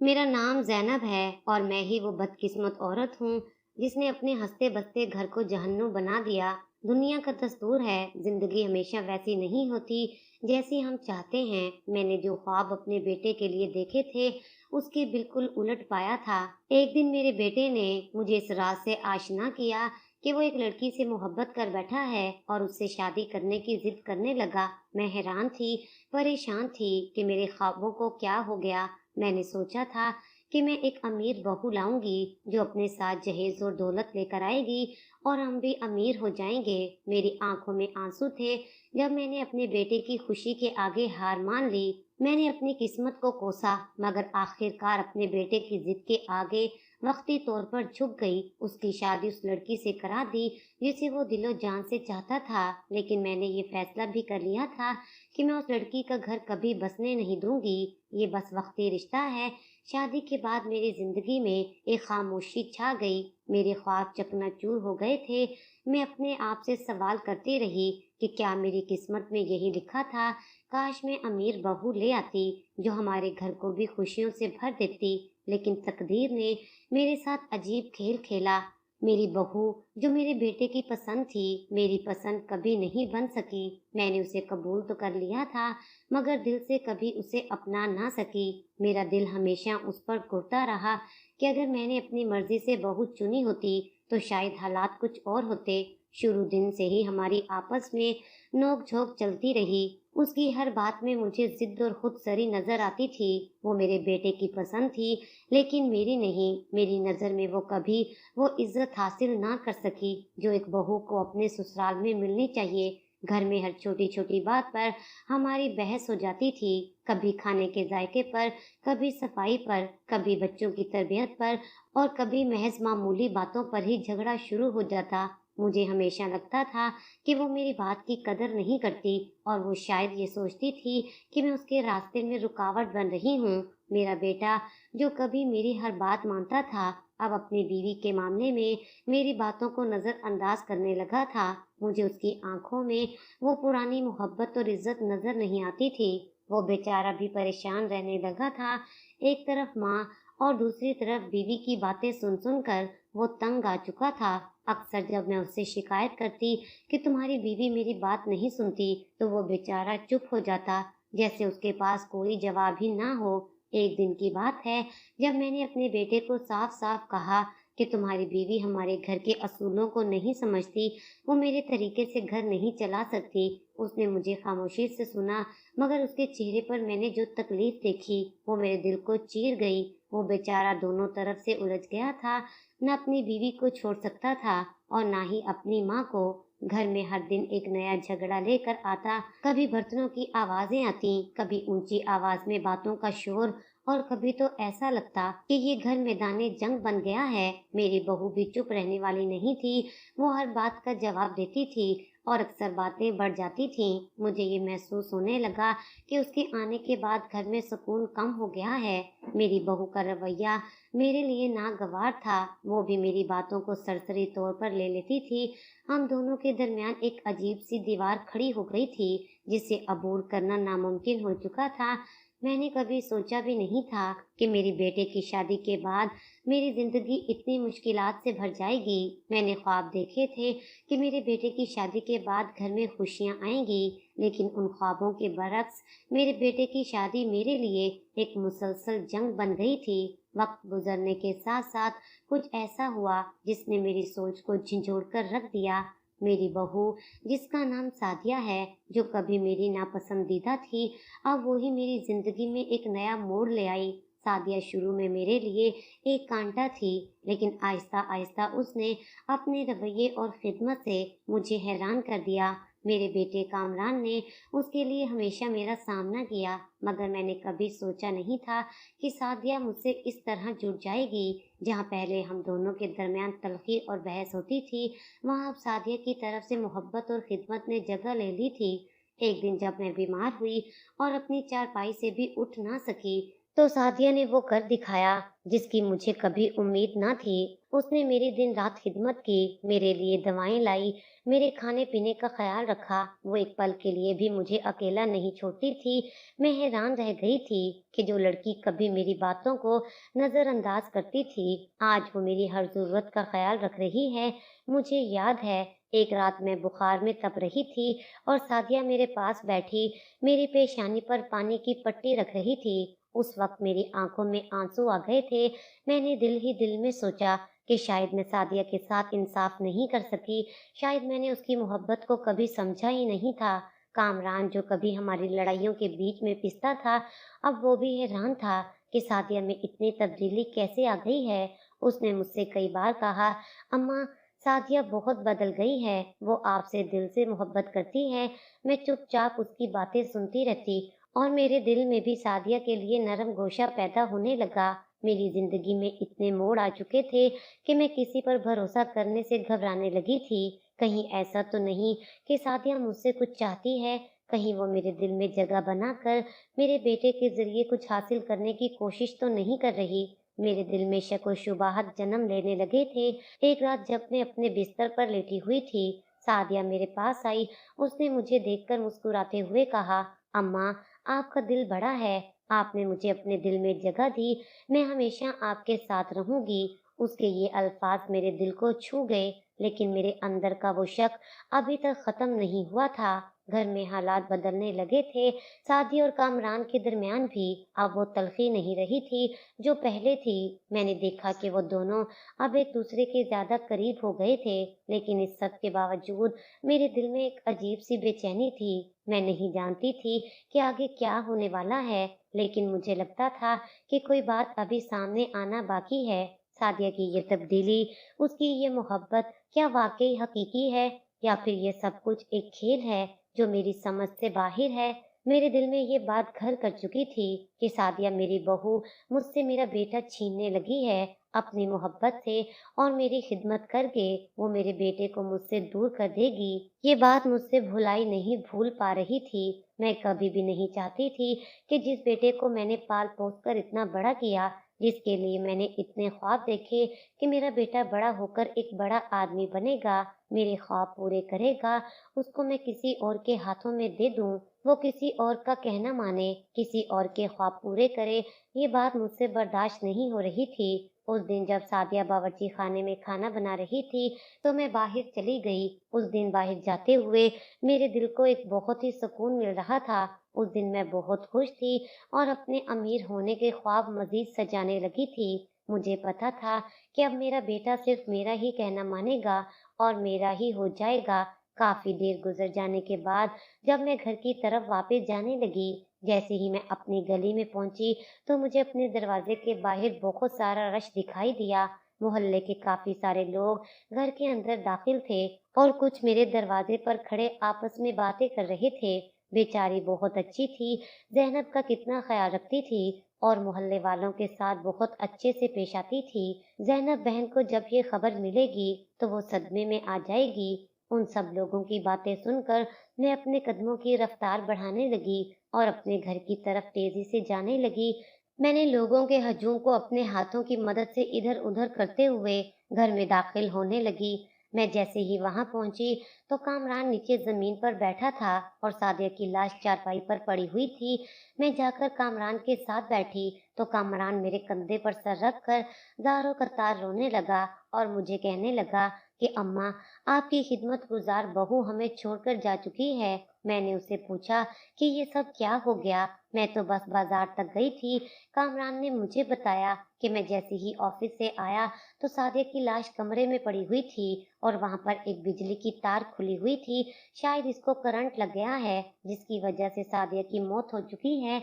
मेरा नाम ज़ैनब है और मैं ही वो बदकिस्मत औरत हूँ जिसने अपने हँसते बसते घर को जहन्नुम बना दिया। दुनिया का दस्तूर है, ज़िंदगी हमेशा वैसी नहीं होती जैसी हम चाहते हैं। मैंने जो ख्वाब अपने बेटे के लिए देखे थे, उसके बिल्कुल उलट पाया था। एक दिन मेरे बेटे ने मुझे इस राज से आशना किया कि वो एक लड़की से मोहब्बत कर बैठा है और उससे शादी करने की जिद करने लगा। मैं हैरान थी, परेशान थी कि मेरे ख्वाबों को क्या हो गया। मैंने सोचा था कि मैं एक अमीर बहू लाऊंगी जो अपने साथ जहेज और दौलत लेकर आएगी और हम भी अमीर हो जाएंगे। मेरी आंखों में आंसू थे जब मैंने अपने बेटे की खुशी के आगे हार मान ली। मैंने अपनी किस्मत को कोसा, मगर आखिरकार अपने बेटे की जिद के आगे वक्ती तौर पर झुक गई। उसकी शादी उस लड़की से करा दी जिसे वो दिलो जान से चाहता था। लेकिन मैंने ये फैसला भी कर लिया था कि मैं उस लड़की का घर कभी बसने नहीं दूंगी। ये बस वक्ती रिश्ता है। शादी के बाद मेरी जिंदगी में एक खामोशी छा गई। मेरे ख्वाब चकनाचूर हो गए थे। मैं अपने आप से सवाल करती रही कि क्या मेरी किस्मत में यही लिखा था। काश मैं अमीर बहू ले आती जो हमारे घर को भी खुशियों से भर देती। लेकिन तकदीर ने मेरे साथ अजीब खेल खेला। मेरी बहू जो मेरे बेटे की पसंद थी, मेरी पसंद कभी नहीं बन सकी। मैंने उसे कबूल तो कर लिया था, मगर दिल से कभी उसे अपना ना सकी। मेरा दिल हमेशा उस पर कुढ़ता रहा कि अगर मैंने अपनी मर्जी से बहू चुनी होती तो शायद हालात कुछ और होते। शुरू दिन से ही हमारी आपस में नोक झोंक चलती रही। उसकी हर बात में मुझे जिद और खुदसरी नजर आती थी। वो मेरे बेटे की पसंद थी, लेकिन मेरी नहीं। मेरी नजर में वो कभी वो इज्जत हासिल ना कर सकी जो एक बहू को अपने ससुराल में मिलनी चाहिए। घर में हर छोटी छोटी बात पर हमारी बहस हो जाती थी। कभी खाने के जायके पर, कभी सफाई पर, कभी बच्चों की तरबियत पर और कभी महज मामूली बातों पर ही झगड़ा शुरू हो जाता। मुझे हमेशा लगता था कि वो मेरी बात की कदर नहीं करती और वो शायद ये सोचती थी कि मैं उसके रास्ते में रुकावट बन रही हूँ। मेरा बेटा जो कभी मेरी हर बात मानता था, अब अपनी बीवी के मामले में मेरी बातों को नजरअंदाज करने लगा था। मुझे उसकी आंखों में वो पुरानी मोहब्बत और इज्जत नजर नहीं आती थी। वो बेचारा भी परेशान रहने लगा था। एक तरफ माँ और दूसरी तरफ बीवी की बातें सुन सुनकर वो तंग आ चुका था। अक्सर जब मैं उससे शिकायत करती कि तुम्हारी बीवी मेरी बात नहीं सुनती, तो वो बेचारा चुप हो जाता, जैसे उसके पास कोई जवाब ही ना हो। एक दिन की बात है जब मैंने अपने बेटे को साफ साफ कहा कि तुम्हारी बीवी हमारे घर के असूलों को नहीं समझती, वो मेरे तरीके से घर नहीं चला सकती। उसने मुझे खामोशी से सुना, मगर उसके चेहरे पर मैंने जो तकलीफ देखी वो मेरे दिल को चीर गई। वो बेचारा दोनों तरफ से उलझ गया था, न अपनी बीवी को छोड़ सकता था और ना ही अपनी माँ को। घर में हर दिन एक नया झगड़ा लेकर आता। कभी बर्तनों की आवाजें आती, कभी ऊंची आवाज में बातों का शोर और कभी तो ऐसा लगता कि ये घर मैदाने जंग बन गया है। मेरी बहू भी चुप रहने वाली नहीं थी। वो हर बात का जवाब देती थी और अक्सर बातें बढ़ जाती थीं। मुझे ये महसूस होने लगा कि उसके आने के बाद घर में सुकून कम हो गया है। मेरी बहू का रवैया मेरे लिए नागवार था। वो भी मेरी बातों को सरसरी तौर पर ले लेती थी। हम दोनों के दरमियान एक अजीब सी दीवार खड़ी हो गई थी जिसे अबूर करना नामुमकिन हो चुका था। मैंने कभी सोचा भी नहीं था कि मेरी बेटे की शादी के बाद मेरी जिंदगी इतनी मुश्किलात से भर जाएगी। मैंने ख्वाब देखे थे कि मेरे बेटे की शादी के बाद घर में खुशियां आएंगी, लेकिन उन ख्वाबों के बरक्स मेरे बेटे की शादी मेरे लिए एक मुसलसल जंग बन गई थी। वक्त गुजरने के साथ साथ कुछ ऐसा हुआ जिसने मेरी सोच को झंझोड़ कर रख दिया। मेरी बहू, जिसका नाम सादिया है, जो कभी मेरी नापसंदीदा थी, अब वो ही मेरी जिंदगी में एक नया मोड़ ले आई। सादिया शुरू में मेरे लिए एक कांटा थी, लेकिन आहिस्ता आहिस्ता उसने अपने रवैये और खिदमत से मुझे हैरान कर दिया। मेरे बेटे कामरान ने उसके लिए हमेशा मेरा सामना किया, मगर मैंने कभी सोचा नहीं था कि सादिया मुझसे इस तरह जुड़ जाएगी। जहाँ पहले हम दोनों के दरमियान तलखी और बहस होती थी, वहाँ अब सादिया की तरफ से मोहब्बत और खिदमत ने जगह ले ली थी। एक दिन जब मैं बीमार हुई और अपनी चारपाई से भी उठ ना सकी, तो सादिया ने वो कर दिखाया जिसकी मुझे कभी उम्मीद ना थी। उसने मेरी दिन रात खिदमत की, मेरे लिए दवाएं लाई, मेरे खाने पीने का ख्याल रखा। वो एक पल के लिए भी मुझे अकेला नहीं छोड़ती थी। मैं हैरान रह गई थी कि जो लड़की कभी मेरी बातों को नजरअंदाज करती थी, आज वो मेरी हर जरूरत का ख्याल रख रही है। मुझे याद है, एक रात मैं बुखार में तप रही थी और सादिया मेरे पास बैठी मेरी पेशानी पर पानी की पट्टी रख रही थी। उस वक्त मेरी आंखों में आंसू आ गए थे। मैंने दिल ही दिल में सोचा कि शायद मैं सादिया के साथ इंसाफ नहीं कर सकी, शायद मैंने उसकी मोहब्बत को कभी समझा ही नहीं था। कामरान जो कभी हमारी लड़ाइयों के बीच में पिसता था, अब वो भी हैरान था कि सादिया में इतनी तब्दीली कैसे आ गई है। उसने मुझसे कई बार कहा, अम्मा, सादिया बहुत बदल गई है, वो आपसे दिल से मोहब्बत करती है। मैं चुपचाप उसकी बातें सुनती रहती और मेरे दिल में भी सादिया के लिए नरम गोशा पैदा होने लगा। मेरी जिंदगी में इतने मोड़ आ चुके थे कि मैं किसी पर भरोसा करने से घबराने लगी थी। कहीं ऐसा तो नहीं कि सादिया मुझसे कुछ चाहती है, कहीं वो मेरे दिल में जगह बनाकर मेरे बेटे के जरिए कुछ हासिल करने की कोशिश तो नहीं कर रही। मेरे दिल में शक और शुबाहत जन्म लेने लगे थे। एक रात जब मैं अपने बिस्तर पर लेटी हुई थी, सादिया मेरे पास आई। उसने मुझे देखकर मुस्कुराते हुए कहा, अम्मा, आपका दिल बड़ा है, आपने मुझे अपने दिल में जगह दी, मैं हमेशा आपके साथ रहूंगी। उसके ये अल्फाज मेरे दिल को छू गए, लेकिन मेरे अंदर का वो शक अभी तक खत्म नहीं हुआ था। घर में हालात बदलने लगे थे। शादी और कामरान के दरमियान भी अब वो तलखी नहीं रही थी जो पहले थी। मैंने देखा कि वो दोनों अब एक दूसरे के ज्यादा करीब हो गए थे, लेकिन इस सब के बावजूद मेरे दिल में एक अजीब सी बेचैनी थी। मैं नहीं जानती थी कि आगे क्या होने वाला है, लेकिन मुझे लगता था कि कोई बात अभी सामने आना बाकी है। सादिया की ये तब्दीली, उसकी ये मोहब्बत क्या वाकई हकीकी है, या फिर ये सब कुछ एक खेल है जो मेरी समझ से बाहर है। मेरे दिल में ये बात घर कर चुकी थी कि सादिया मेरी बहू मुझसे मेरा बेटा छीनने लगी है अपनी मोहब्बत से, और मेरी खिदमत करके वो मेरे बेटे को मुझसे दूर कर देगी। ये बात मुझसे भुलाई नहीं भूल पा रही थी। मैं कभी भी नहीं चाहती थी कि जिस बेटे को मैंने पाल पोस कर इतना बड़ा किया, जिसके लिए मैंने इतने ख्वाब देखे कि मेरा बेटा बड़ा होकर एक बड़ा आदमी बनेगा, मेरे ख्वाब पूरे करेगा, उसको मैं किसी और के हाथों में दे दूं, वो किसी और का कहना माने, किसी और के ख्वाब पूरे करे, ये बात मुझसे बर्दाश्त नहीं हो रही थी। उस दिन जब सादिया बावर्ची खाने में खाना बना रही थी, तो मैं बाहर चली गई। उस दिन बाहर जाते हुए मेरे दिल को एक बहुत ही सुकून मिल रहा था। उस दिन मैं बहुत खुश थी और अपने अमीर होने के ख्वाब मजीद सजाने लगी थी। मुझे पता था कि अब मेरा बेटा सिर्फ मेरा ही कहना मानेगा और मेरा ही हो जाएगा। काफी देर गुजर जाने के बाद जब मैं घर की तरफ वापस जाने लगी, जैसे ही मैं अपनी गली में पहुंची, तो मुझे अपने दरवाजे के बाहर बहुत सारा रश दिखाई दिया। मोहल्ले के काफी सारे लोग घर के अंदर दाखिल थे और कुछ मेरे दरवाजे पर खड़े आपस में बातें कर रहे थे। बेचारी बहुत अच्छी थी, ज़ैनब का कितना ख्याल रखती थी और मोहल्ले वालों के साथ बहुत अच्छे से पेश आती थी। ज़ैनब बहन को जब ये खबर मिलेगी तो वो सदमे में आ जाएगी। उन सब लोगों की बातें सुनकर मैं अपने कदमों की रफ्तार बढ़ाने लगी और अपने घर की तरफ तेजी से जाने लगी। मैंने लोगों के हजूम को अपने हाथों की मदद से इधर-उधर करते हुए घर में दाखिल होने लगी। मैं जैसे ही वहां पहुंची, तो कामरान नीचे जमीन पर बैठा था और सादिया की लाश चारपाई पर पड़ी हुई थी। मैं जाकर कामरान के साथ बैठी, तो कामरान मेरे कंधे पर सर रख कर दारो कतार रोने लगा और मुझे कहने लगा कि अम्मा, आपकी खिदमत गुजार बहू हमें छोड़कर जा चुकी है। मैंने उससे पूछा कि ये सब क्या हो गया। मैं तो बस बाजार तक गई थी। कामरान ने मुझे बताया कि मैं जैसे ही ऑफिस से आया, तो सादिया की लाश कमरे में पड़ी हुई थी और वहां पर एक बिजली की तार खुली हुई थी। शायद इसको करंट लग गया है, जिसकी वजह से सादिया की मौत हो चुकी है।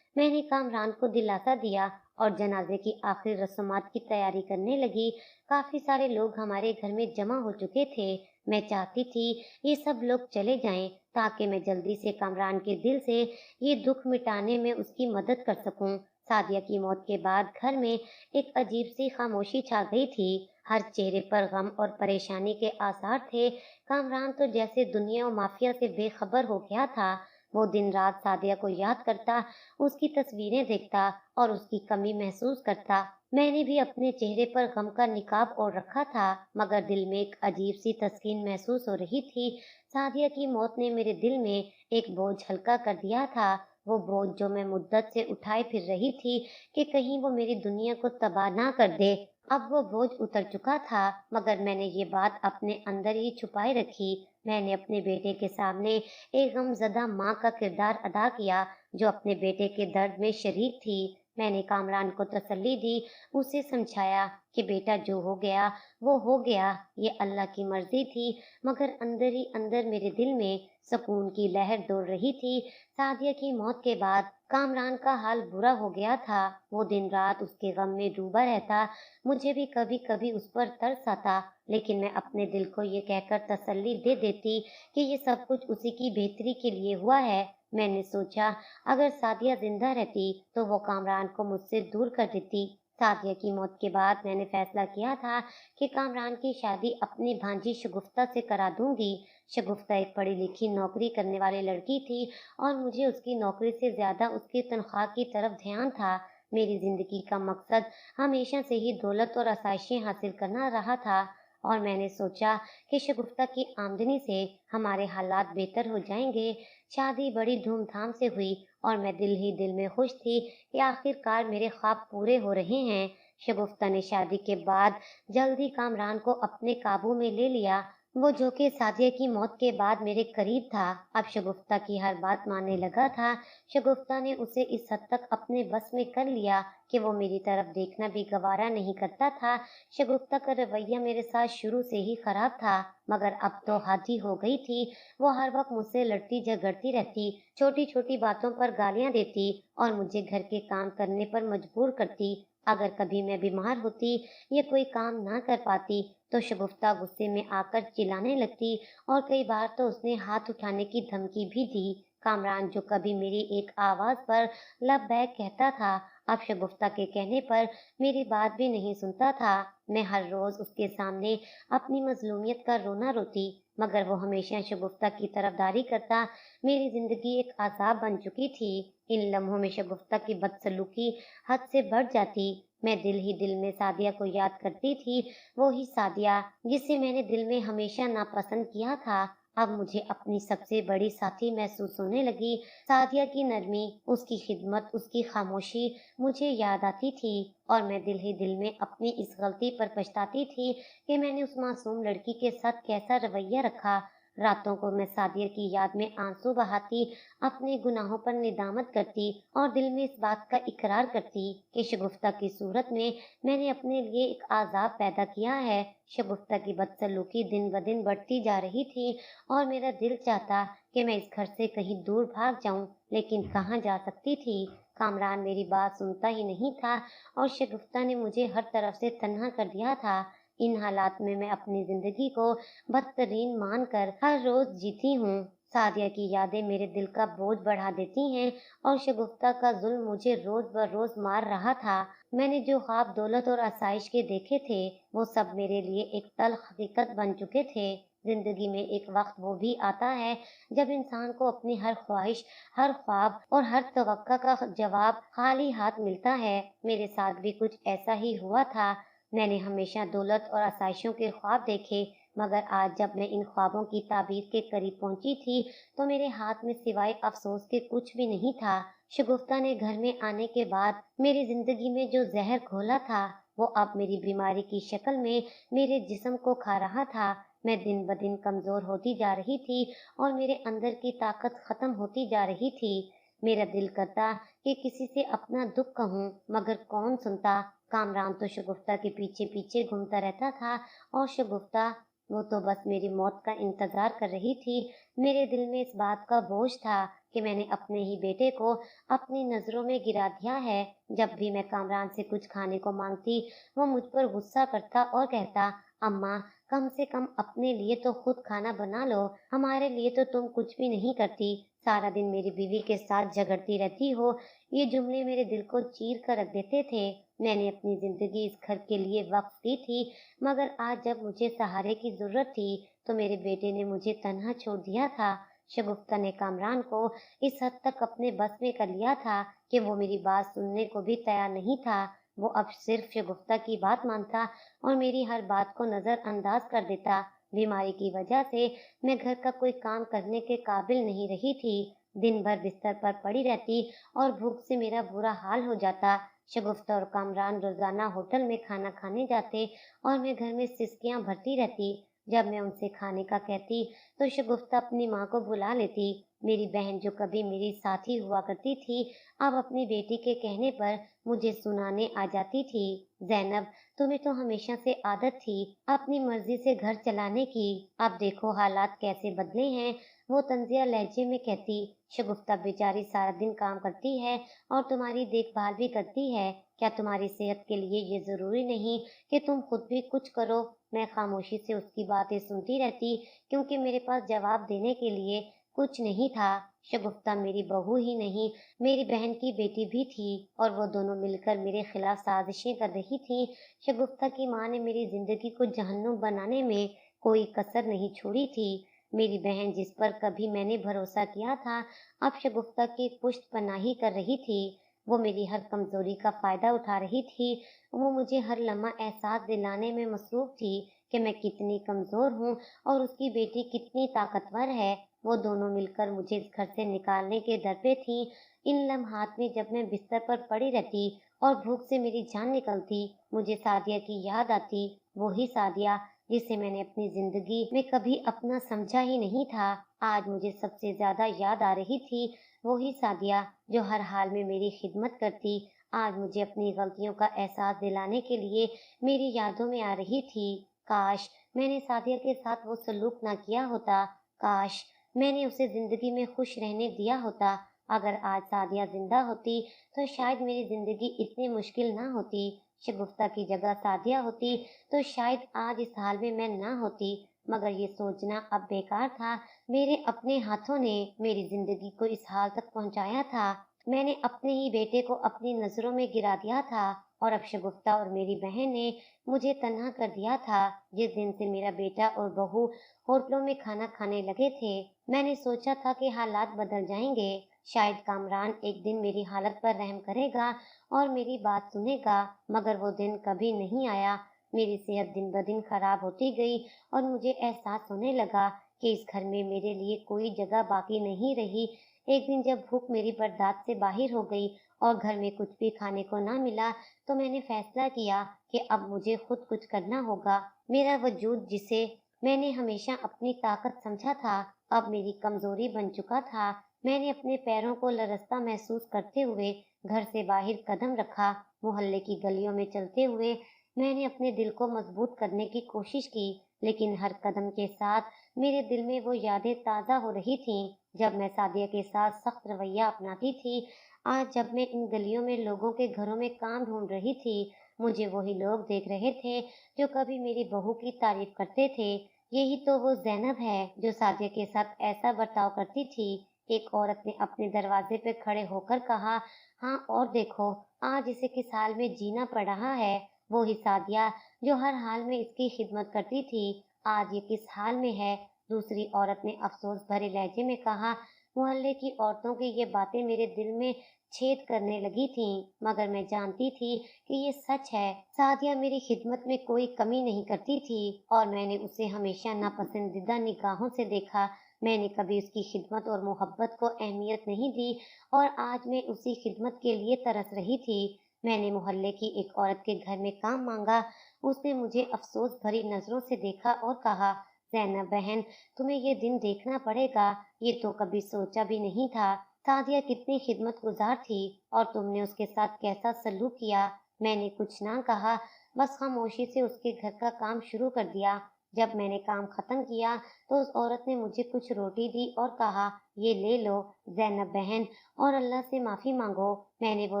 मैंने कामरान को दिलासा दिया और जनाजे की आखिरी रस्मात की तैयारी करने लगी। काफी सारे लोग हमारे घर में जमा हो चुके थे। मैं चाहती थी ये सब लोग चले जाएं ताकि मैं जल्दी से कामरान के दिल से ये दुख मिटाने में उसकी मदद कर सकूं। सादिया की मौत के बाद घर में एक अजीब सी खामोशी छा गई थी। हर चेहरे पर गम और परेशानी के आसार थे। कामरान तो जैसे दुनिया और माफिया से बेखबर हो गया था। वो दिन रात सादिया को याद करता, उसकी तस्वीरें देखता और उसकी कमी महसूस करता। मैंने भी अपने चेहरे पर गम का निकाब ओढ़ रखा था, मगर दिल में एक अजीब सी तस्कीन महसूस हो रही थी। सादिया की मौत ने मेरे दिल में एक बोझ हल्का कर दिया था, वो बोझ जो मैं मुद्दत से उठाए फिर रही थी कि कहीं वो मेरी दुनिया को तबाह ना कर दे। अब वो बोझ उतर चुका था, मगर मैंने ये बात अपने अंदर ही छुपाए रखी। मैंने अपने बेटे के सामने एक गमज़दा माँ का किरदार अदा किया, जो अपने बेटे के दर्द में शरीक थी। मैंने कामरान को तसल्ली दी, उसे समझाया कि बेटा जो हो गया वो हो गया, ये अल्लाह की मर्ज़ी थी। मगर अंदर ही अंदर मेरे दिल में सुकून की लहर दौड़ रही थी। सादिया की मौत के बाद कामरान का हाल बुरा हो गया था। वो दिन रात उसके गम में डूबा रहता। मुझे भी कभी-कभी उस पर तरस आता, लेकिन मैं अपने दिल को ये कहकर तसल्ली दे देती कि ये सब कुछ उसी की बेहतरी के लिए हुआ है। मैंने सोचा, अगर सादिया जिंदा रहती तो वो कामरान को मुझसे दूर कर देती। सादिया की मौत के बाद मैंने फैसला किया था कि कामरान की शादी अपनी भांजी शगुफ्ता से करा दूंगी। शगुफ्ता एक पढ़ी लिखी नौकरी करने वाली लड़की थी और मुझे उसकी नौकरी से ज्यादा उसकी तनख्वाह की तरफ ध्यान था। मेरी जिंदगी का मकसद हमेशा से ही दौलत और आसाइशें हासिल करना रहा था, और मैंने सोचा कि शगुफ्ता की आमदनी से हमारे हालात बेहतर हो जाएंगे। शादी बड़ी धूमधाम से हुई और मैं दिल ही दिल में खुश थी कि आखिरकार मेरे ख्वाब पूरे हो रहे हैं। शगुफ्ता ने शादी के बाद जल्द ही कामरान को अपने काबू में ले लिया। वो जो कि सादिया की मौत के बाद मेरे करीब था, अब शगुफ्ता की हर बात मानने लगा था। शगुफ्ता ने उसे इस हद तक अपने बस में कर लिया कि वो मेरी तरफ देखना भी गवारा नहीं करता था। शगुफ्ता का रवैया मेरे साथ शुरू से ही खराब था, मगर अब तो हद ही हो गई थी। वो हर वक्त मुझसे लड़ती झगड़ती रहती, छोटी छोटी बातों पर गालियां देती और मुझे घर के काम करने पर मजबूर करती। अगर कभी मैं बीमार होती या कोई काम ना कर पाती तो शगुफ्ता गुस्से में आकर चिल्लाने लगती, और कई बार तो उसने हाथ उठाने की धमकी भी दी। कामरान जो कभी मेरी एक आवाज पर लबैक कहता था, अब शगुफ्ता के कहने पर मेरी बात भी नहीं सुनता था। मैं हर रोज उसके सामने अपनी मजलूमियत का रोना रोती, मगर वो हमेशा शगुफ्ता की तरफदारी करता। मेरी जिंदगी एक आजाब बन चुकी थी। इन लम्हों में शगुफ्ता की बदसलूकी हद से बढ़ जाती। मैं दिल ही दिल में सादिया को याद करती थी, वो ही सादिया जिसे मैंने दिल में हमेशा नापसंद किया था, अब मुझे अपनी सबसे बड़ी साथी महसूस होने लगी। सादिया की नरमी, उसकी खिदमत, उसकी खामोशी मुझे याद आती थी, और मैं दिल ही दिल में अपनी इस गलती पर पछताती थी कि मैंने उस मासूम लड़की के साथ कैसा रवैया रखा। रातों को मैं सादिया की याद में आंसू बहाती, अपने गुनाहों पर निदामत करती और दिल में इस बात का इकरार करती कि शगुफ्ता की सूरत में मैंने अपने लिए एक आज़ाब पैदा किया है। शगुफ्ता की बदसलूकी दिन ब दिन बढ़ती जा रही थी और मेरा दिल चाहता कि मैं इस घर से कहीं दूर भाग जाऊं, लेकिन कहाँ जा सकती थी। कामरान मेरी बात सुनता ही नहीं था और शगुफ्ता ने मुझे हर तरफ से तन्हा कर दिया था। इन हालात में मैं अपनी जिंदगी को बदतरीन मानकर हर रोज जीती हूँ। सादिया की यादें मेरे दिल का बोझ बढ़ा देती हैं और शगुफ्ता का जुल्म मुझे रोज ब रोज मार रहा था। मैंने जो ख्वाब दौलत और आसाइश के देखे थे, वो सब मेरे लिए एक तल्ख हकीकत बन चुके थे। जिंदगी में एक वक्त वो भी आता है जब इंसान को अपनी हर ख्वाहिश, हर ख्वाब और हर तवक्का का जवाब खाली हाथ मिलता है। मेरे साथ भी कुछ ऐसा ही हुआ था। मैंने हमेशा दौलत और आसाइशों के ख्वाब देखे, मगर आज जब मैं इन ख्वाबों की ताबीर के करीब पहुंची थी तो मेरे हाथ में सिवाय अफसोस के कुछ भी नहीं था। शगुफ्ता ने घर में आने के बाद मेरी जिंदगी में जो जहर घोला था, वो अब मेरी बीमारी की शक्ल में मेरे जिस्म को खा रहा था। मैं दिन ब दिन कमजोर होती जा रही थी और मेरे अंदर की ताकत खत्म होती जा रही थी। मेरा दिल करता कि किसी से अपना दुख कहूँ, मगर कौन सुनता। कामरान तो शगुफ्ता के पीछे पीछे घूमता रहता था, और शगुफ्ता, वो तो बस मेरी मौत का इंतजार कर रही थी। मेरे दिल में इस बात का बोझ था कि मैंने अपने ही बेटे को अपनी नजरों में गिरा दिया है। जब भी मैं कामरान से कुछ खाने को मांगती, वो मुझ पर गुस्सा करता और कहता, अम्मा, कम से कम अपने लिए तो खुद खाना बना लो, हमारे लिए तो तुम कुछ भी नहीं करती, सारा दिन मेरी बीवी के साथ झगड़ती रहती हो। ये जुमले मेरे दिल को चीर कर रख देते थे। मैंने अपनी जिंदगी इस घर के लिए वक्फ की थी, मगर आज जब मुझे सहारे की जरूरत थी तो मेरे बेटे ने मुझे तन्हा छोड़ दिया था। शगुफ्ता ने कामरान को इस हद तक अपने बस में कर लिया था कि वो मेरी बात सुनने को भी तैयार नहीं था। वो अब सिर्फ शगुफ्ता की बात मानता और मेरी हर बात को नजरअंदाज कर देता। बीमारी की वजह से मैं घर का कोई काम करने के काबिल नहीं रही थी। दिन भर बिस्तर पर पड़ी रहती और भूख से मेरा बुरा हाल हो जाता। शगुफ्ता और कामरान रोजाना होटल में खाना खाने जाते और मैं घर में सिसकियां भरती रहती। जब मैं उनसे खाने का कहती तो शगुफ्ता अपनी माँ को बुला लेती। मेरी बहन जो कभी मेरी साथी हुआ करती थी, अब अपनी बेटी के कहने पर मुझे सुनाने आ जाती थी। ज़ैनब, तुम्हें तो हमेशा से आदत थी अपनी मर्जी से घर चलाने की, अब देखो हालात कैसे बदले हैं। वो तंजिया लहजे में कहती। शगुफ्ता बेचारी सारा दिन काम करती है और तुम्हारी देखभाल भी करती है। क्या तुम्हारी सेहत के लिए ये जरूरी नहीं कि तुम खुद भी कुछ करो? मैं खामोशी से उसकी बातें सुनती रहती, क्योंकि मेरे पास जवाब देने के लिए कुछ नहीं था। शगुफ्ता मेरी बहू ही नहीं, मेरी बहन की बेटी भी थी और वो दोनों मिलकर मेरे खिलाफ साजिशें कर रही थी। शगुफ्ता की माँ ने मेरी जिंदगी को जहन्नुम बनाने में कोई कसर नहीं छोड़ी थी। मेरी बहन जिस पर कभी मैंने भरोसा किया था, अब शगुफ्ता की पुश्तपनाही कर रही थी। वो मेरी हर कमजोरी का फायदा उठा रही थी। वो मुझे हर लम्हा एहसास दिलाने में मसरूफ थी कि मैं कितनी कमजोर हूँ और उसकी बेटी कितनी ताकतवर है। वो दोनों मिलकर मुझे इस घर से निकालने के डर पे थी। इन लम्हात में जब मैं बिस्तर पर पड़ी रहती और भूख से मेरी जान निकलती, मुझे सादिया की याद आती। वही सादिया जिसे मैंने अपनी जिंदगी में कभी अपना समझा ही नहीं था, आज मुझे सबसे ज्यादा याद आ रही थी। वही सादिया जो हर हाल में मेरी खिदमत करती, आज मुझे अपनी गलतियों का एहसास दिलाने के लिए मेरी यादों में आ रही थी। काश मैंने सादिया के साथ वो सलूक ना किया होता। काश मैंने उसे जिंदगी में खुश रहने दिया होता। अगर आज सादिया जिंदा होती तो शायद मेरी जिंदगी इतनी मुश्किल ना होती। शगुफ्ता की जगह सादिया होती तो शायद आज इस हाल में मैं ना होती। मगर ये सोचना अब बेकार था। मेरे अपने हाथों ने मेरी जिंदगी को इस हाल तक पहुंचाया था। मैंने अपने ही बेटे को अपनी नजरों में गिरा दिया था और अब शगुफ्ता और मेरी बहन ने मुझे तन्हा कर दिया था। जिस दिन से मेरा बेटा और बहू होटलों में खाना खाने लगे थे, मैंने सोचा था कि हालात बदल जाएंगे। शायद कामरान एक दिन मेरी हालत पर रहम करेगा और मेरी बात सुनेगा, मगर वो दिन कभी नहीं आया। मेरी सेहत दिन ब दिन खराब होती गई और मुझे एहसास होने लगा कि इस घर में मेरे लिए कोई जगह बाकी नहीं रही। एक दिन जब भूख मेरी बर्दाश्त से बाहर हो गई और घर में कुछ भी खाने को ना मिला, तो मैंने फैसला किया कि अब मुझे खुद कुछ करना होगा। मेरा वजूद, जिसे मैंने हमेशा अपनी ताकत समझा था, अब मेरी कमजोरी बन चुका था। मैंने अपने पैरों को लरसता महसूस करते हुए घर से बाहर कदम रखा। मोहल्ले की गलियों में चलते हुए मैंने अपने दिल को मजबूत करने की कोशिश की, लेकिन हर कदम के साथ मेरे दिल में वो यादें ताज़ा हो रही थीं जब मैं सादिया के साथ सख्त रवैया अपनाती थी। आज जब मैं इन गलियों में लोगों के घरों में काम ढूंढ रही थी, मुझे वही लोग देख रहे थे जो कभी मेरी बहू की तारीफ करते थे। यही तो वो ज़ैनब है जो सादिया के साथ ऐसा बर्ताव करती थी। एक औरत ने अपने दरवाजे पे खड़े होकर कहा, हाँ और देखो, आज इसे किस हाल में जीना पड़ रहा है। वो ही सादिया जो हर हाल में इसकी खिदमत करती थी, आज ये किस हाल में है। दूसरी औरत ने अफसोस भरे लहजे में कहा, मोहल्ले की औरतों की ये बातें मेरे दिल में छेद करने लगी थीं, मगर मैं जानती थी कि ये सच है। सादिया मेरी खिदमत में कोई कमी नहीं करती थी और मैंने उसे हमेशा नापसंदीदा निगाहों से देखा। मैंने कभी उसकी खिदमत और मोहब्बत को अहमियत नहीं दी और आज मैं उसी खिदमत के लिए तरस रही थी। मैंने मोहल्ले की एक औरत के घर में काम मांगा। उसने मुझे अफसोस भरी नजरों से देखा और कहा, ज़ैनब बहन, तुम्हें ये दिन देखना पड़ेगा, ये तो कभी सोचा भी नहीं था। सादिया कितनी खिदमतगुजार थी और तुमने उसके साथ कैसा सलूक किया। मैंने कुछ ना कहा, बस खामोशी से उसके घर का काम शुरू कर दिया। जब मैंने काम खत्म किया तो उस औरत ने मुझे कुछ रोटी दी और कहा, ये ले लो ज़ैनब बहन और अल्लाह से माफी मांगो। मैंने वो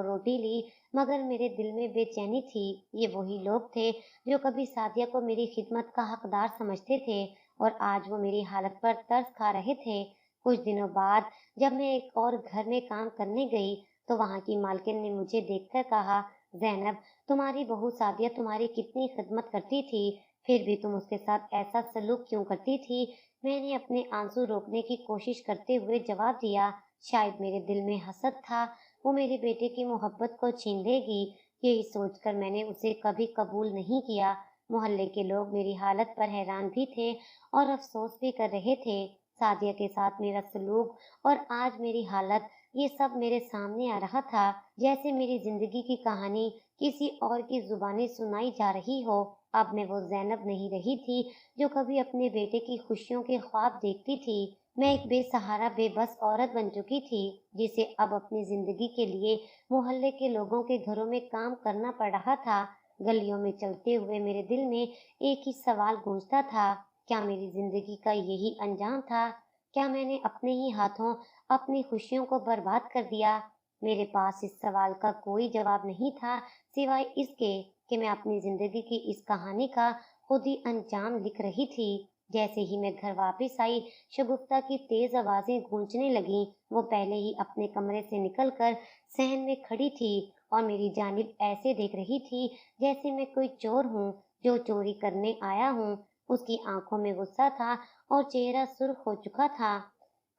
रोटी ली, मगर मेरे दिल में बेचैनी थी। ये वही लोग थे जो कभी सादिया को मेरी खिदमत का हकदार समझते थे और आज वो मेरी हालत पर तरस खा रहे थे। कुछ दिनों बाद जब मैं एक और घर में काम करने गई, तो वहाँ की मालकिन ने मुझे देखकर कहा, ज़ैनब, तुम्हारी बहू सादिया तुम्हारी कितनी खिदमत करती थी, फिर भी तुम उसके साथ ऐसा सलूक क्यों करती थी? मैंने अपने आंसू रोकने की कोशिश करते हुए जवाब दिया, शायद मेरे दिल में हसद था, वो मेरे बेटे की मोहब्बत को छीन लेगी। यही सोचकर मैंने उसे कभी कबूल नहीं किया। मोहल्ले के लोग मेरी हालत पर हैरान भी थे और अफसोस भी कर रहे थे। सादिया के साथ मेरा सलूक और आज मेरी हालत, ये सब मेरे सामने आ रहा था, जैसे मेरी जिंदगी की कहानी किसी और की जुबानी सुनाई जा रही हो। अब मैं वो ज़ैनब नहीं रही थी जो कभी अपने बेटे की खुशियों के ख्वाब देखती थी। मैं एक बेसहारा बेबस औरत बन चुकी थी, जिसे अब अपनी जिंदगी के लिए मोहल्ले के लोगों के घरों में काम करना पड़ रहा था। गलियों में चलते हुए मेरे दिल में एक ही सवाल गूंजता था, क्या मेरी जिंदगी का यही अंजाम था? क्या मैंने अपने ही हाथों अपनी खुशियों को बर्बाद कर दिया? मेरे पास इस सवाल का कोई जवाब नहीं था, सिवाय इसके कि मैं अपनी जिंदगी की इस कहानी का खुद ही अंजाम लिख रही थी। जैसे ही मैं घर वापस आई, शगुफ्ता की तेज आवाजें गूंजने लगीं। वो पहले ही अपने कमरे से निकलकर सहन में खड़ी थी और मेरी जानिब ऐसे देख रही थी जैसे मैं कोई चोर हूँ जो चोरी करने आया हूँ। उसकी आंखों में गुस्सा था और चेहरा सुर्ख हो चुका था।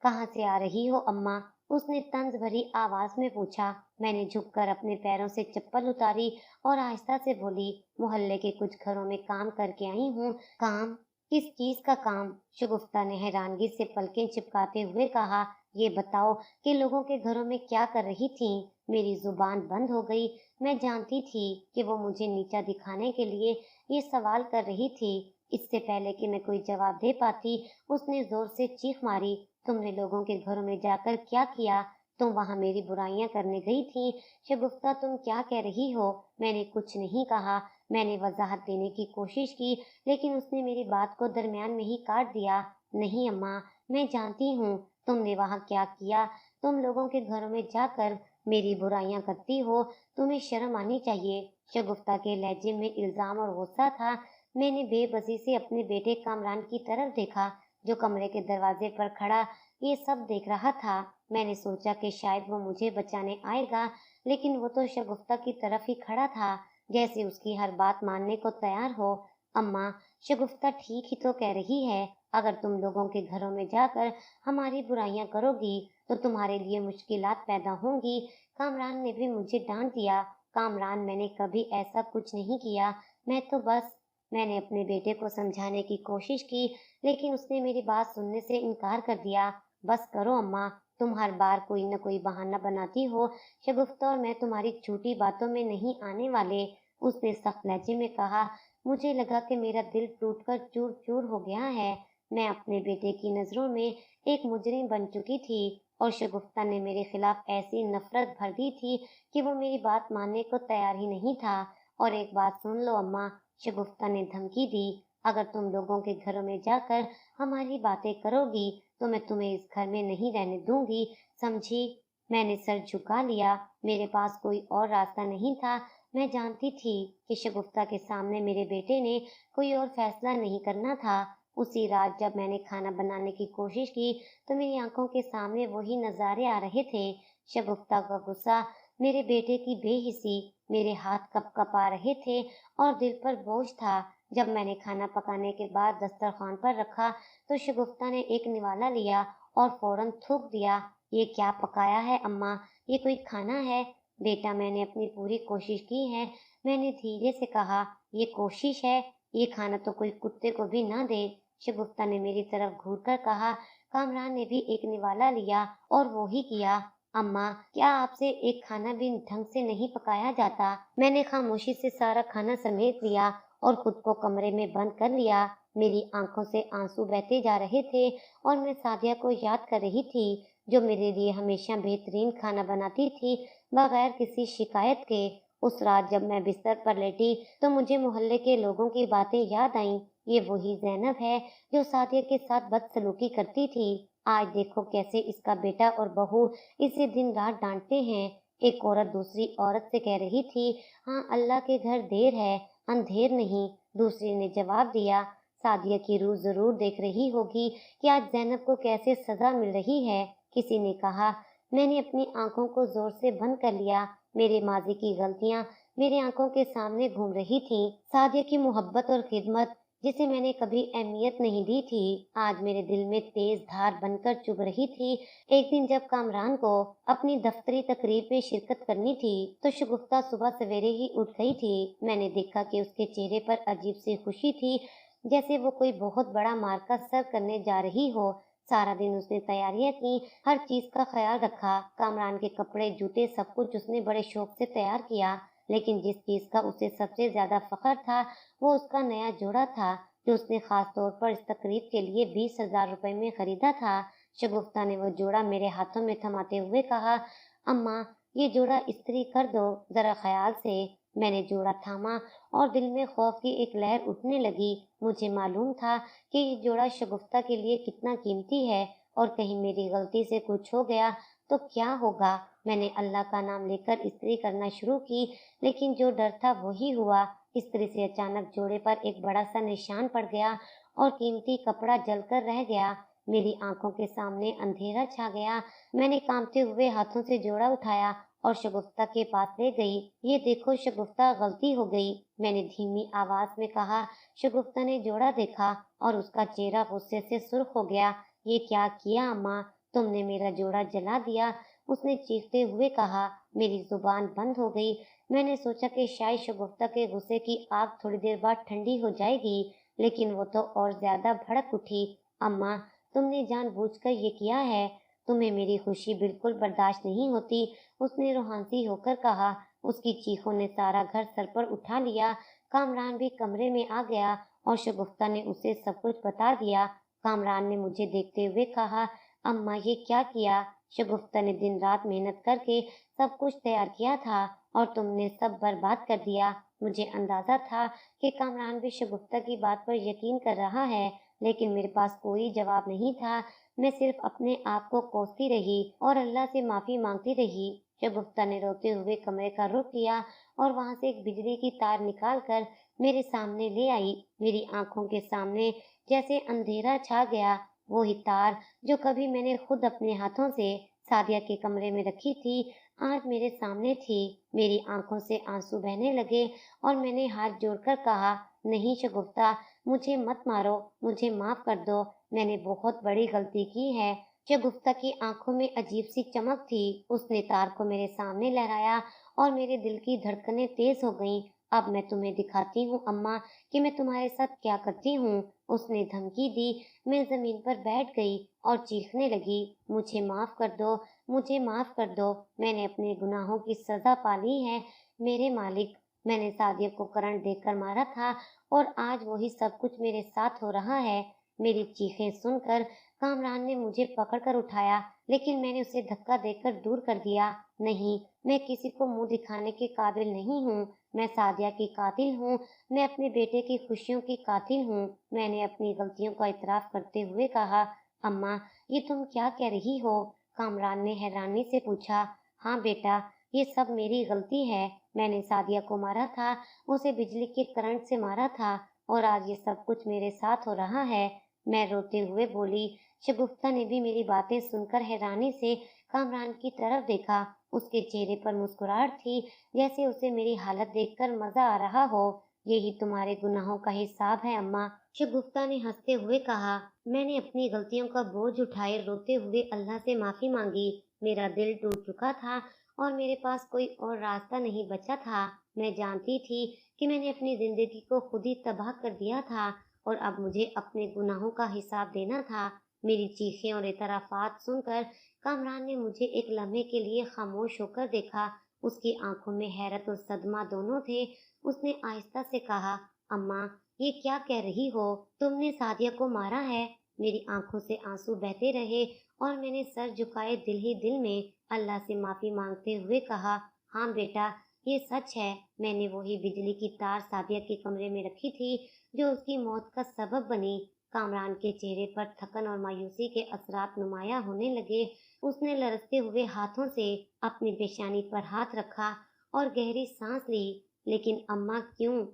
कहाँ से आ रही हो अम्मा? उसने तंज भरी आवाज में पूछा। मैंने झुककर अपने पैरों से चप्पल उतारी और आहिस्ता से बोली, मोहल्ले के कुछ घरों में काम करके आई हूँ। काम? किस चीज का काम? शगुफ्ता ने हैरानगी से पलकें चिपकाते हुए कहा, ये बताओ कि लोगों के घरों में क्या कर रही थी? मेरी जुबान बंद हो गई। मैं जानती थी कि वो मुझे नीचा दिखाने के लिए ये सवाल कर रही थी। इससे पहले कि मैं कोई जवाब दे पाती, उसने जोर से चीख मारी, तुमने लोगों के घरों में जाकर क्या किया? तुम वहां मेरी बुराइयां करने गई थी। शगुफ्ता, तुम क्या कह रही हो? मैंने कुछ नहीं कहा। मैंने वजाहत देने की कोशिश की, लेकिन उसने मेरी बात को दरमियान में ही काट दिया। नहीं अम्मा, मैं जानती हूँ तुमने वहां क्या किया। तुम लोगों के घरों में जाकर मेरी बुराइयां करती हो। तुम्हें शर्म आनी चाहिए। शगुफ्ता के लहजे में इल्जाम और गुस्सा था। मैंने बेबसी से अपने बेटे कामरान की तरफ देखा, जो कमरे के दरवाजे पर खड़ा ये सब देख रहा था। मैंने सोचा कि शायद वो मुझे बचाने आएगा, लेकिन वो तो शगुफ्ता की तरफ ही खड़ा था, जैसे उसकी हर बात मानने को तैयार हो। अम्मा, शगुफ्ता ठीक ही तो कह रही है। अगर तुम लोगों के घरों में जाकर हमारी बुराइयां करोगी तो तुम्हारे लिए मुश्किलात पैदा होंगी। कामरान ने भी मुझे डांट दिया। कामरान, मैंने कभी ऐसा कुछ नहीं किया। मैं तो बस मैंने अपने बेटे को समझाने की कोशिश की, लेकिन उसने मेरी बात सुनने से इनकार कर दिया। बस करो अम्मा, तुम हर बार कोई न कोई बहाना बनाती हो। शगुफ्ता और मैं तुम्हारी झूठी बातों में नहीं आने वाले। उसने सख्त लहजे में कहा। मुझे लगा कि मेरा दिल टूटकर चूर चूर हो गया है। मैं अपने बेटे की नजरों में एक मुजरिम बन चुकी थी और शगुफ्ता ने मेरे खिलाफ ऐसी नफरत भर दी थी कि वो मेरी बात मानने को तैयार ही नहीं था। और एक बात सुन लो अम्मा, शगुफ्ता ने धमकी दी, अगर तुम लोगों के घरों में जाकर हमारी बातें करोगी तो मैं तुम्हें इस घर में नहीं रहने दूंगी, समझी? मैंने सर झुका लिया। मेरे पास कोई और रास्ता नहीं था। मैं जानती थी कि शगुफ्ता के सामने मेरे बेटे ने कोई और फैसला नहीं करना था। उसी रात जब मैंने खाना बनाने की कोशिश की तो मेरी आंखों के सामने वही नजारे आ रहे थे। शगुफ्ता का गुस्सा, मेरे बेटे की बेहिसी, मेरे हाथ कपकपा रहे थे और दिल पर बोझ था। जब मैंने खाना पकाने के बाद दस्तरखान पर रखा तो शगुफ्ता ने एक निवाला लिया और फौरन थूक दिया। ये क्या पकाया है अम्मा? ये कोई खाना है? बेटा, मैंने अपनी पूरी कोशिश की है, मैंने धीरे से कहा। ये कोशिश है? ये खाना तो कोई कुत्ते को भी ना दे। शगुफ्ता ने मेरी तरफ घूरकर कहा। कामरान ने भी एक निवाला लिया और वो ही किया। अम्मा, क्या आपसे एक खाना भी ढंग से नहीं पकाया जाता? मैंने खामोशी से सारा खाना समेट लिया और खुद को कमरे में बंद कर लिया। मेरी आंखों से आंसू बहते जा रहे थे और मैं सादिया को याद कर रही थी, जो मेरे लिए हमेशा बेहतरीन खाना बनाती थी, बगैर किसी शिकायत के। उस रात जब मैं बिस्तर पर लेटी तो मुझे मोहल्ले के लोगों की बातें याद आईं। ये वही ज़ैनब है जो सादिया के साथ बदसलूकी करती थी। आज देखो कैसे इसका बेटा और बहू इसे दिन रात डांटते हैं। एक औरत दूसरी औरत से कह रही थी, हाँ, अल्लाह के घर देर है, अंधेर नहीं। दूसरी ने जवाब दिया, सादिया की रूह जरूर देख रही होगी कि आज जैनब को कैसे सजा मिल रही है। किसी ने कहा। मैंने अपनी आंखों को जोर से बंद कर लिया। मेरे माजी की गलतियां मेरे आंखों के सामने घूम रही थीं। सादिया की मोहब्बत और खिदमत जिसे मैंने कभी अहमियत नहीं दी थी, आज मेरे दिल में तेज धार बनकर चुभ रही थी। एक दिन जब कामरान को अपनी दफ्तरी तकरीब में शिरकत करनी थी, तो शगुफ्ता सुबह सवेरे ही उठ गई थी। मैंने देखा कि उसके चेहरे पर अजीब सी खुशी थी, जैसे वो कोई बहुत बड़ा मार्का सर करने जा रही हो। सारा दिन उसने तैयारियां की, हर चीज का ख्याल रखा। कामरान के कपड़े, जूते, सब कुछ उसने बड़े शौक से तैयार किया। लेकिन जिस चीज का उसे सबसे ज्यादा फख्र था, वो उसका नया जोड़ा था, जो उसने खास तौर पर इस तकरीब के लिए 20,000 रुपए में खरीदा था। शगुफ्ता ने वो जोड़ा मेरे हाथों में थमाते हुए कहा, अम्मा, ये जोड़ा इस्त्री कर दो, जरा ख्याल से। मैंने जोड़ा थामा और दिल में खौफ की एक लहर उठने लगी। मुझे मालूम था कि ये जोड़ा शगुफ्ता के लिए कितना कीमती है, और कहीं मेरी गलती से कुछ हो गया तो क्या होगा। मैंने अल्लाह का नाम लेकर इस्त्री करना शुरू की, लेकिन जो डर था वही हुआ। इस्त्री से अचानक जोड़े पर एक बड़ा सा निशान पड़ गया और कीमती कपड़ा जलकर रह गया। मेरी आंखों के सामने अंधेरा छा गया। मैंने कांपते हुए हाथों से जोड़ा उठाया और शगुफ्ता के पास ले गई। ये देखो शगुफ्ता, गलती हो गई, मैंने धीमी आवाज में कहा। शगुफ्ता ने जोड़ा देखा और उसका चेहरा गुस्से से सुर्ख हो गया। ये क्या किया अम्मा, तुमने मेरा जोड़ा जला दिया, उसने चीखते हुए कहा। मेरी जुबान बंद हो गई। मैंने सोचा कि शायद शगुफ्ता के गुस्से की आग थोड़ी देर बाद ठंडी हो जाएगी, लेकिन वो तो और ज्यादा भड़क उठी। अम्मा, तुमने जानबूझकर ये किया है, तुम्हें मेरी खुशी बिल्कुल बर्दाश्त नहीं होती, उसने रूहानी होकर कहा। उसकी चीखों ने सारा घर सर पर उठा लिया। कामरान भी कमरे में आ गया और शगुफ्ता ने उसे सब कुछ बता दिया। कामरान ने मुझे देखते हुए कहा, अम्मा, ये क्या किया? शगुफ्ता ने दिन रात मेहनत करके सब कुछ तैयार किया था और तुमने सब बर्बाद कर दिया। मुझे अंदाजा था कि कामरान भी शगुफ्ता की बात पर यकीन कर रहा है, लेकिन मेरे पास कोई जवाब नहीं था। मैं सिर्फ अपने आप को कोसती रही और अल्लाह से माफी मांगती रही। शगुफ्ता ने रोते हुए कमरे का रुख किया और वहां से एक बिजली की तार निकालकर मेरे सामने ले आई। मेरी आंखों के सामने जैसे अंधेरा छा गया। वो ही तार जो कभी मैंने खुद अपने हाथों से सादिया के कमरे में रखी थी, आज मेरे सामने थी। मेरी आंखों से आंसू बहने लगे और मैंने हाथ जोड़कर कहा, नहीं शगुफ्ता, मुझे मत मारो, मुझे माफ कर दो, मैंने बहुत बड़ी गलती की है। शगुफ्ता की आंखों में अजीब सी चमक थी। उसने तार को मेरे सामने लहराया और मेरे दिल की धड़कनें तेज हो गईं। अब मैं तुम्हें दिखाती हूँ अम्मा, कि मैं तुम्हारे साथ क्या करती हूँ, उसने धमकी दी। मैं जमीन पर बैठ गई और चीखने लगी, मुझे माफ कर दो, मुझे माफ कर दो, मैंने अपने गुनाहों की सजा पाली है। मेरे मालिक, मैंने सादिया को करंट देकर मारा था और आज वही सब कुछ मेरे साथ हो रहा है। मेरी चीखें सुनकर कामरान ने मुझे पकड़कर उठाया, लेकिन मैंने उसे धक्का देकर दूर कर दिया। नहीं, मैं किसी को मुंह दिखाने के काबिल नहीं हूँ। मैं सादिया की कातिल हूँ, मैं अपने बेटे की खुशियों की कातिल हूँ। मैंने अपनी गलतियों का इतराफ करते हुए कहा। अम्मा, ये तुम क्या कह रही हो? कामरान ने हैरानी से पूछा। हाँ बेटा, ये सब मेरी गलती है। मैंने सादिया को मारा था, उसे बिजली के करंट से मारा था, और आज ये सब कुछ मेरे साथ हो रहा है। मैं रोते हुए बोली। शगुफ्ता ने भी मेरी बातें सुनकर हैरानी से कामरान की तरफ देखा। उसके चेहरे पर मुस्कुराहट थी, जैसे उसे मेरी हालत देखकर मजा आ रहा हो। यही तुम्हारे गुनाहों का हिसाब है अम्मा, शगुफ्ता ने हंसते हुए कहा। मैंने अपनी गलतियों का बोझ उठाए रोते हुए अल्लाह से माफी मांगी। मेरा दिल टूट चुका था और मेरे पास कोई और रास्ता नहीं बचा था। मैं जानती थी कि मैंने अपनी जिंदगी को खुद ही तबाह कर दिया था और अब मुझे अपने गुनाहों का हिसाब देना था। मेरी चीखें और इतराफात सुनकर कामरान ने मुझे एक लम्हे के लिए खामोश होकर देखा। उसकी आंखों में हैरत और सदमा दोनों थे। उसने आहिस्ता से कहा, अम्मा, ये क्या कह रही हो? तुमने सादिया को मारा है? मेरी आंखों से आंसू बहते रहे और मैंने सर झुकाए दिल ही दिल में अल्लाह से माफी मांगते हुए कहा, हाँ बेटा, ये सच है। मैंने वही बिजली की तार सादिया के कमरे में रखी थी जो उसकी मौत का सबब बनी। कामरान के चेहरे पर थकन और मायूसी के असरात नुमाया होने लगे। उसने लरजते हुए हाथों से अपनी पेशानी पर हाथ रखा और गहरी सांस ली। लेकिन अम्मा, क्यों?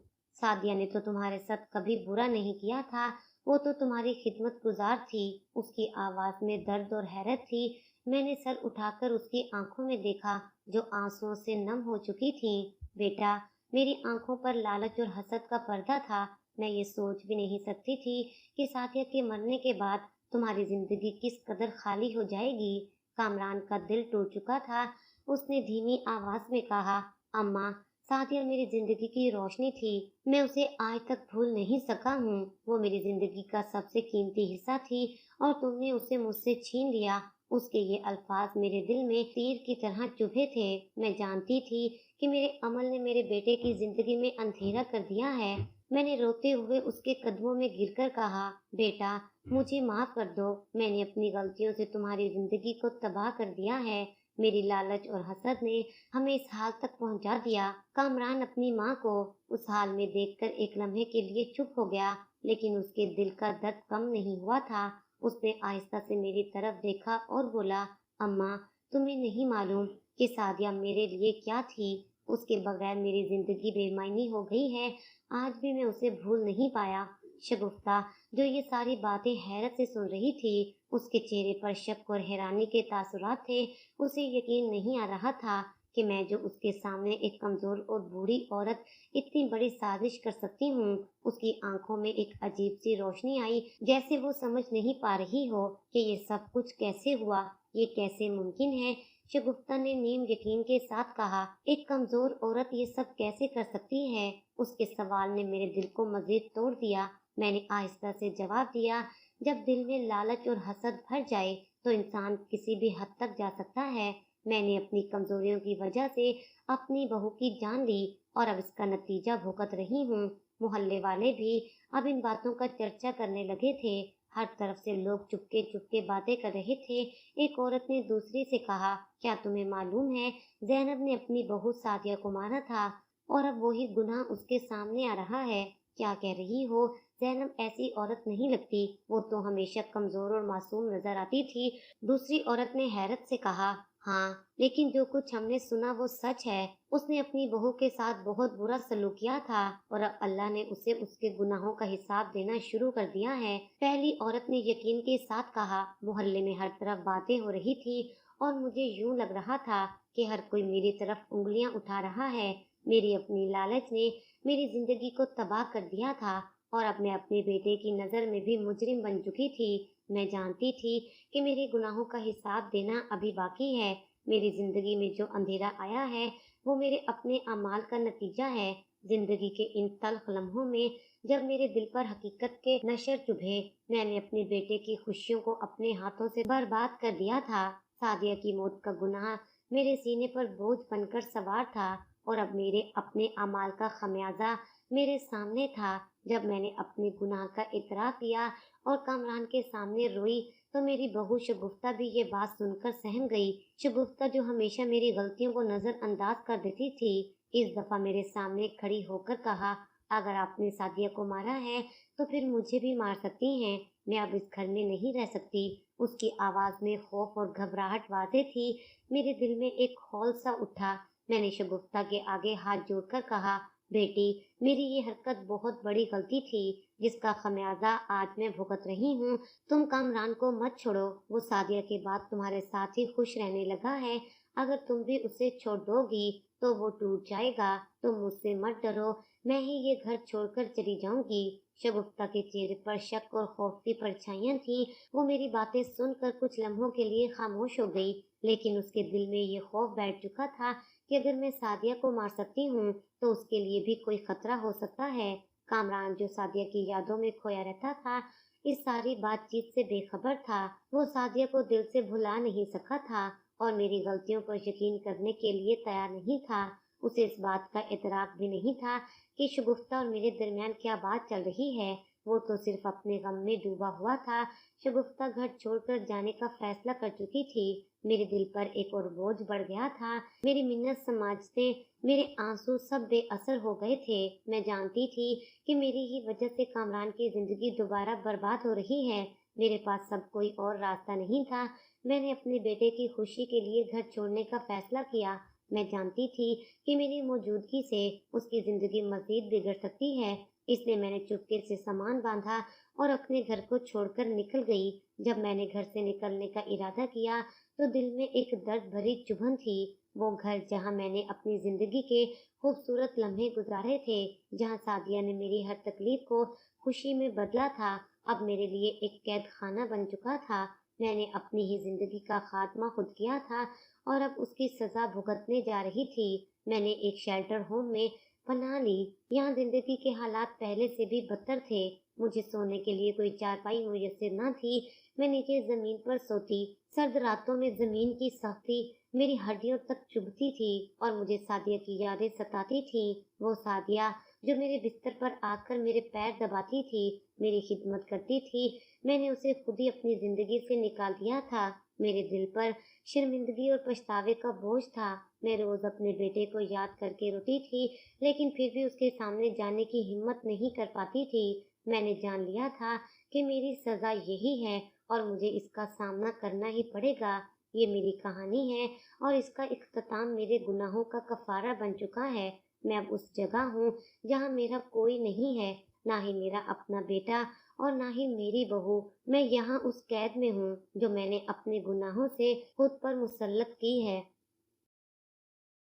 सादिया ने तो तुम्हारे साथ कभी बुरा नहीं किया था, वो तो तुम्हारी खिदमत गुजार थी। उसकी आवाज में दर्द और हैरत थी। मैंने सर उठाकर उसकी आंखों में देखा, जो आंसुओं से नम हो चुकी थीं। बेटा, मेरी आंखों पर लालच और हसद का पर्दा था। मैं ये सोच भी नहीं सकती थी कि साथिया के मरने के बाद तुम्हारी जिंदगी किस कदर खाली हो जाएगी। कामरान का दिल टूट चुका था। उसने धीमी आवाज में कहा, अम्मा, साथिया मेरी जिंदगी की रोशनी थी। मैं उसे आज तक भूल नहीं सका हूँ। वो मेरी जिंदगी का सबसे कीमती हिस्सा थी और तुमने उसे मुझसे छीन लिया। उसके ये अल्फाज मेरे दिल में तीर की तरह चुभे थे। मैं जानती थी कि मेरे अमल ने मेरे बेटे की जिंदगी में अंधेरा कर दिया है। मैंने रोते हुए उसके कदमों में गिरकर कहा, बेटा, मुझे माफ कर दो। मैंने अपनी गलतियों से तुम्हारी जिंदगी को तबाह कर दिया है। मेरी लालच और हसद ने हमें इस हाल तक पहुंचा दिया। कामरान अपनी माँ को उस हाल में देखकर एक लम्हे के लिए चुप हो गया, लेकिन उसके दिल का दर्द कम नहीं हुआ था। उसने आहिस्ता से मेरी तरफ देखा और बोला, अम्मा, तुम्हें नहीं मालूम कि सादिया मेरे लिए क्या थी। उसके बगैर मेरी जिंदगी बेमायनी हो गई है। आज भी मैं उसे भूल नहीं पाया। शगुफ्ता, जो ये सारी बातें हैरत से सुन रही थी, उसके चेहरे पर शक और हैरानी के तासुरात थे। उसे यकीन नहीं आ रहा था कि मैं जो उसके सामने एक कमजोर और बूढ़ी औरत इतनी बड़ी साजिश कर सकती हूँ। उसकी आंखों में एक अजीब सी रोशनी आई, जैसे वो समझ नहीं पा रही हो कि ये सब कुछ कैसे हुआ, ये कैसे मुमकिन है। शगुफ्ता ने नीम यकीन के साथ कहा, एक कमजोर औरत ये सब कैसे कर सकती है? उसके सवाल ने मेरे दिल को मजीद तोड़ दिया। मैंने आहिस्ता से जवाब दिया, जब दिल में लालच और हसद भर जाए तो इंसान किसी भी हद तक जा सकता है। मैंने अपनी कमजोरियों की वजह से अपनी बहू की जान ली और अब इसका नतीजा भुगत रही हूँ। मोहल्ले वाले भी अब इन बातों का चर्चा करने लगे थे। हर तरफ से लोग चुपके चुपके बातें कर रहे थे। एक औरत ने दूसरी से कहा, क्या तुम्हें मालूम है, जैनब ने अपनी बहू सादिया को मारा था और अब वही गुनाह उसके सामने आ रहा है। क्या कह रही हो? जैनब ऐसी औरत नहीं लगती। वो तो हमेशा कमजोर और मासूम नजर आती थी। दूसरी औरत ने हैरत से कहा, हाँ, लेकिन जो कुछ हमने सुना वो सच है। उसने अपनी बहू के साथ बहुत बुरा सलूक किया था और अब अल्लाह ने उसे उसके गुनाहों का हिसाब देना शुरू कर दिया है। पहली औरत ने यकीन के साथ कहा, मोहल्ले में हर तरफ बातें हो रही थी और मुझे यूं लग रहा था कि हर कोई मेरी तरफ उंगलियां उठा रहा है। मेरी अपनी लालच ने मेरी जिंदगी को तबाह कर दिया था और अब मैं अपने बेटे की नजर में भी मुजरिम बन चुकी थी। मैं जानती थी कि मेरे गुनाहों का हिसाब देना अभी बाकी है। मेरी जिंदगी में जो अंधेरा आया है वो मेरे अपने अमाल का नतीजा है। जिंदगी के इन तल्ख लम्हों में जब मेरे दिल पर हकीकत के नशर चुभे, मैंने अपने बेटे की खुशियों को अपने हाथों से बर्बाद कर दिया था। सादिया की मौत का गुनाह मेरे सीने पर बोझ बनकर सवार था और अब मेरे अपने अमाल का खमियाजा मेरे सामने था। जब मैंने अपने गुनाह का इतराफ किया और कामरान के सामने रोई तो मेरी बहू शगुफ्ता भी ये बात सुनकर सहम गई। शगुफ्ता, जो हमेशा मेरी गलतियों को नजरअंदाज कर देती थी, इस दफा मेरे सामने खड़ी होकर कहा, अगर आपने सादिया को मारा है तो फिर मुझे भी मार सकती हैं। मैं अब इस घर में नहीं रह सकती। उसकी आवाज में खौफ और घबराहट वाजे थी। मेरे दिल में एक खौल सा उठा। मैंने शगुफ्ता के आगे हाथ जोड़कर कहा, बेटी, मेरी ये हरकत बहुत बड़ी गलती थी जिसका खमियाजा आज मैं भुगत रही हूँ। तुम कामरान को मत छोड़ो। वो सादिया के बाद तुम्हारे साथ ही खुश रहने लगा है। अगर तुम भी उसे छोड़ दोगी तो वो टूट जाएगा। तुम मुझसे मत डरो। मैं ही ये घर छोड़कर चली जाऊंगी। शगुफ्ता के चेहरे पर शक और खौफ की परछाइयां थी। वो मेरी बातें सुनकर कुछ लम्हों के लिए खामोश हो गई, लेकिन उसके दिल में ये खौफ बैठ चुका था कि अगर मैं सादिया को मार सकती हूँ तो उसके लिए भी कोई खतरा हो सकता है। कामरान, जो सादिया की यादों में खोया रहता था, इस सारी बातचीत से बेखबर था। वो सादिया को दिल से भुला नहीं सका था और मेरी गलतियों पर यकीन करने के लिए तैयार नहीं था। उसे इस बात का इतराक भी नहीं था कि शगुफ्ता और मेरे दरमियान क्या बात चल रही है। वो तो सिर्फ अपने गम में डूबा हुआ था। शगुफ्ता घर छोड़कर जाने का फैसला कर चुकी थी। मेरे दिल पर एक और बोझ बढ़ गया था। मेरी मिन्नत समझते मेरे आंसू सब बेअसर हो गए थे। मैं जानती थी कि मेरी ही वजह से कामरान की जिंदगी दोबारा बर्बाद हो रही है। मेरे पास सब कोई और रास्ता नहीं था। मैंने अपने बेटे की खुशी के लिए घर छोड़ने का फैसला किया। मैं जानती थी कि मेरी मौजूदगी से उसकी जिंदगी मजीद बिगड़ सकती है। इसलिए मैंने चुपके से सामान बांधा और अपने घर को छोड़कर निकल गई। जब मैंने घर से निकलने का इरादा किया तो दिल में एक दर्द भरी चुभन थी। वो घर जहाँ मैंने अपनी जिंदगी के खूबसूरत लम्हे गुजारे थे, जहाँ सादिया ने मेरी हर तकलीफ को खुशी में बदला था, अब मेरे लिए एक कैद खाना बन चुका था। मैंने अपनी ही जिंदगी का खात्मा खुद किया था और अब उसकी सजा भुगतने जा रही थी। मैंने एक शेल्टर होम में पनाह ली। यहाँ जिंदगी के हालात पहले से भी बदतर थे। मुझे सोने के लिए कोई चारपाई मुयस्सर न थी। मैं नीचे जमीन पर सोती। सर्द रातों में जमीन की सख्ती मेरी हड्डियों तक चुभती थी और मुझे सादिया की यादें सताती थी। वो सादिया जो मेरे बिस्तर पर आकर मेरे पैर दबाती थी, मेरी खिदमत करती थी। मैंने उसे खुद ही अपनी जिंदगी से निकाल दिया था। मेरे दिल पर शर्मिंदगी और पछतावे का बोझ था। मैं रोज अपने बेटे को याद करके रोती थी, लेकिन फिर भी उसके सामने जाने की हिम्मत नहीं कर पाती थी। मैंने जान लिया था कि मेरी सजा यही है और मुझे इसका सामना करना ही पड़ेगा। ये मेरी कहानी है और इसका इख्तिताम मेरे गुनाहों का कफारा बन चुका है। मैं अब उस जगह हूँ जहाँ मेरा कोई नहीं है, ना ही मेरा अपना बेटा और ना ही मेरी बहू। मैं यहाँ उस कैद में हूँ जो मैंने अपने गुनाहों से खुद पर मुसल्लत की है।